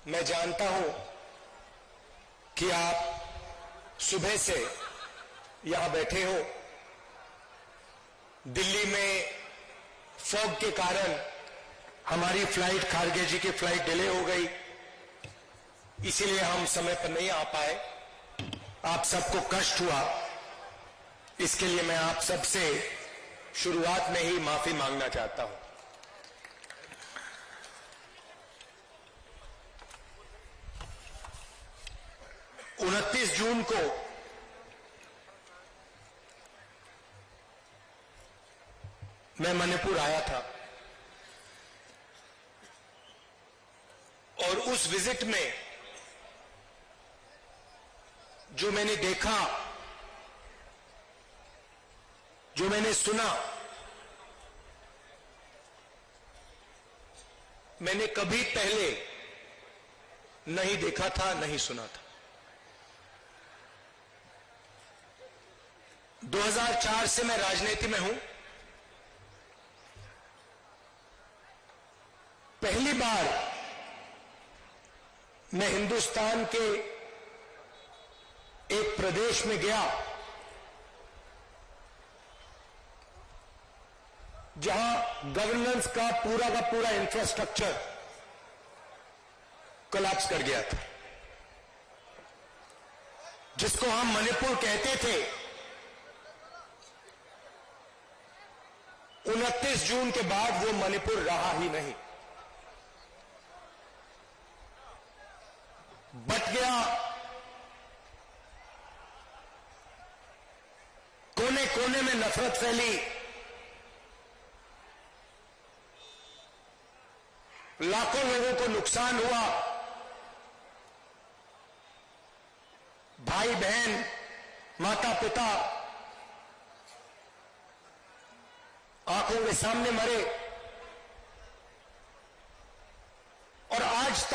मैं जानता हूं कि आप सुबह से यहां बैठे हो। दिल्ली में फॉग के कारण हमारी फ्लाइट, खारगे जी की फ्लाइट डिले हो गई, इसीलिए हम समय पर नहीं आ पाए। आप सबको कष्ट हुआ, इसके लिए मैं आप सबसे शुरुआत में ही माफी मांगना चाहता हूं। उनतीस जून को मैं मणिपुर आया था और उस विजिट में जो मैंने देखा, जो मैंने सुना, मैंने कभी पहले नहीं देखा था, नहीं सुना था। 2004 से मैं राजनीति में हूं। पहली बार मैं हिंदुस्तान के एक प्रदेश में गया जहां गवर्नेंस का पूरा इंफ्रास्ट्रक्चर कोलैप्स कर गया था। जिसको हम मणिपुर कहते थे, 29 जून के बाद वो मणिपुर रहा ही नहीं, बट गया। कोने कोने में नफरत फैली, लाखों लोगों को नुकसान हुआ, भाई बहन, माता पिता आंखों के सामने मरे। और आज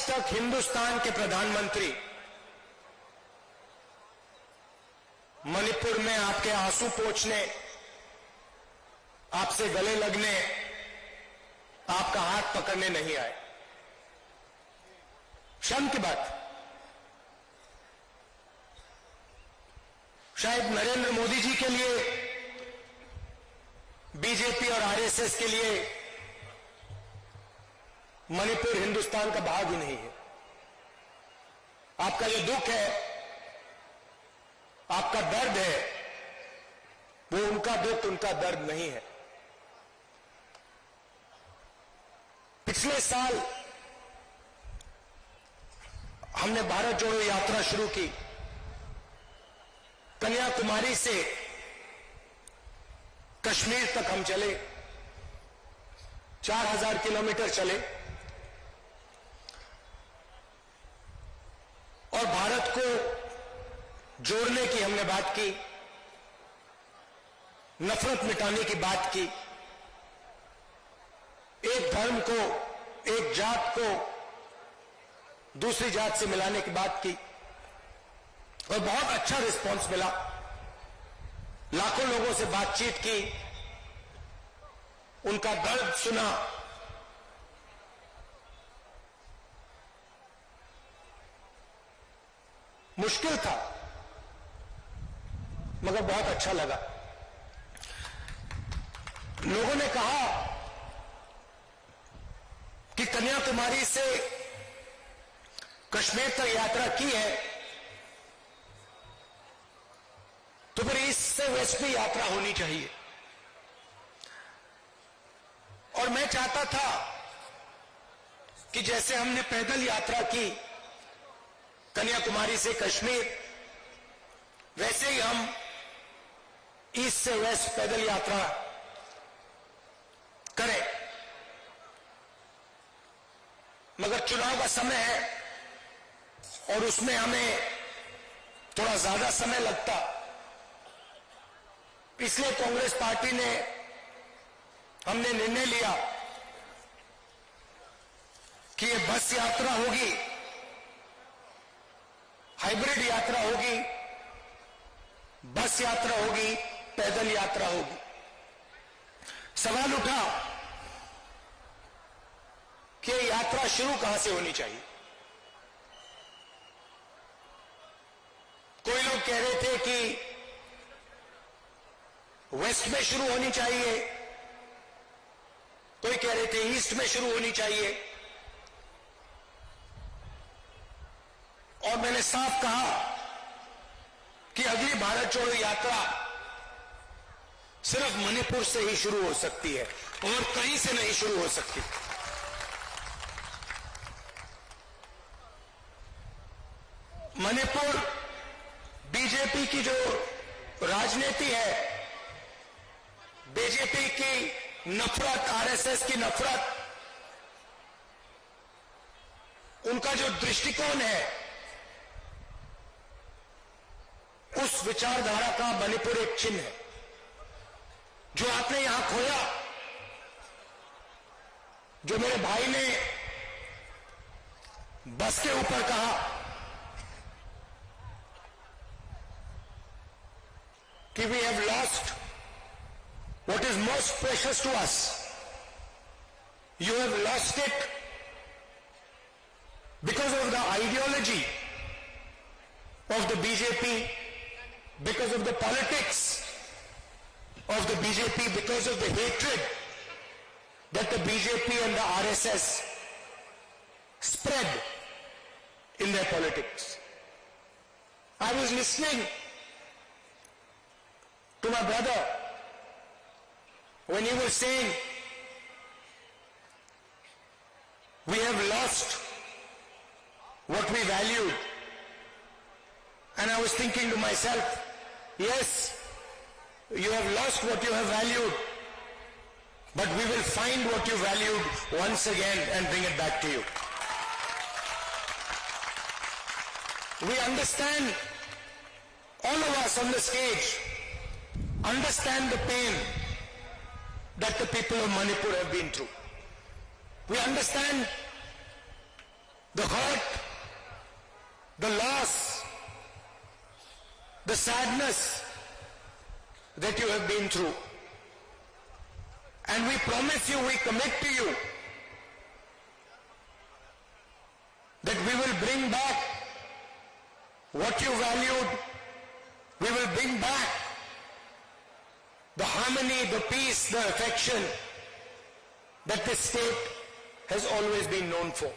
तक हिंदुस्तान के प्रधानमंत्री मणिपुर में आपके आंसू पोंछने, आपसे गले लगने, आपका हाथ पकड़ने नहीं आए। शर्म की बात। शायद नरेंद्र मोदी जी के लिए, बीजेपी और आरएसएस के लिए मणिपुर हिंदुस्तान का भाग ही नहीं है। आपका जो दुख है, आपका दर्द है, वो उनका दुख, उनका दर्द नहीं है। पिछले साल हमने भारत जोड़ो यात्रा शुरू की। कन्याकुमारी से कश्मीर तक हम चले, 4000 किलोमीटर चले और भारत को जोड़ने की हमने बात की, नफरत मिटाने की बात की, एक धर्म को, एक जात को दूसरी जात से मिलाने की बात की और बहुत अच्छा रिस्पांस मिला। लाखों लोगों से बातचीत की, उनका दर्द सुना। मुश्किल था मगर बहुत अच्छा लगा। लोगों ने कहा कि कन्याकुमारी से कश्मीर तक यात्रा की है तो फिर ईस्ट से वेस्ट में यात्रा होनी चाहिए। और मैं चाहता था कि जैसे हमने पैदल यात्रा की कन्याकुमारी से कश्मीर, वैसे ही हम ईस्ट से वेस्ट पैदल यात्रा करें। मगर चुनाव का समय है और उसमें हमें थोड़ा ज्यादा समय लगता, इसलिए कांग्रेस पार्टी ने, हमने निर्णय लिया कि ये बस यात्रा होगी, हाइब्रिड यात्रा होगी, बस यात्रा होगी, पैदल यात्रा होगी। सवाल उठा कि ये यात्रा शुरू कहां से होनी चाहिए। कोई लोग कह रहे थे कि वेस्ट में शुरू होनी चाहिए, कोई कह रहे थे ईस्ट में शुरू होनी चाहिए, और मैंने साफ कहा कि अगली भारत जोड़ो यात्रा सिर्फ मणिपुर से ही शुरू हो सकती है और कहीं से नहीं शुरू हो सकती। मणिपुर बीजेपी की जो राजनीति है, बीजेपी की नफरत, आरएसएस की नफरत, उनका जो दृष्टिकोण है, उस विचारधारा का मणिपुर एक चिन्ह है। जो आपने यहां खोया, जो मेरे भाई ने बस के ऊपर कहा कि we have lost what is most precious to us. You have lost it because of the ideology of the BJP, because of the politics of the BJP, because of the hatred that the BJP and the RSS spread in their politics. I was listening to my brother when he was saying, we have lost what we valued. And I was thinking to myself, yes, you have lost what you have valued, but we will find what you valued once again and bring it back to you. We understand, all of us on the stage, understand the pain that the people of Manipur have been through. We understand the hurt, the loss, the sadness that you have been through. And we promise you, we commit to you that we will bring back what you valued. We will bring back the harmony, the peace, the affection that this state has always been known for.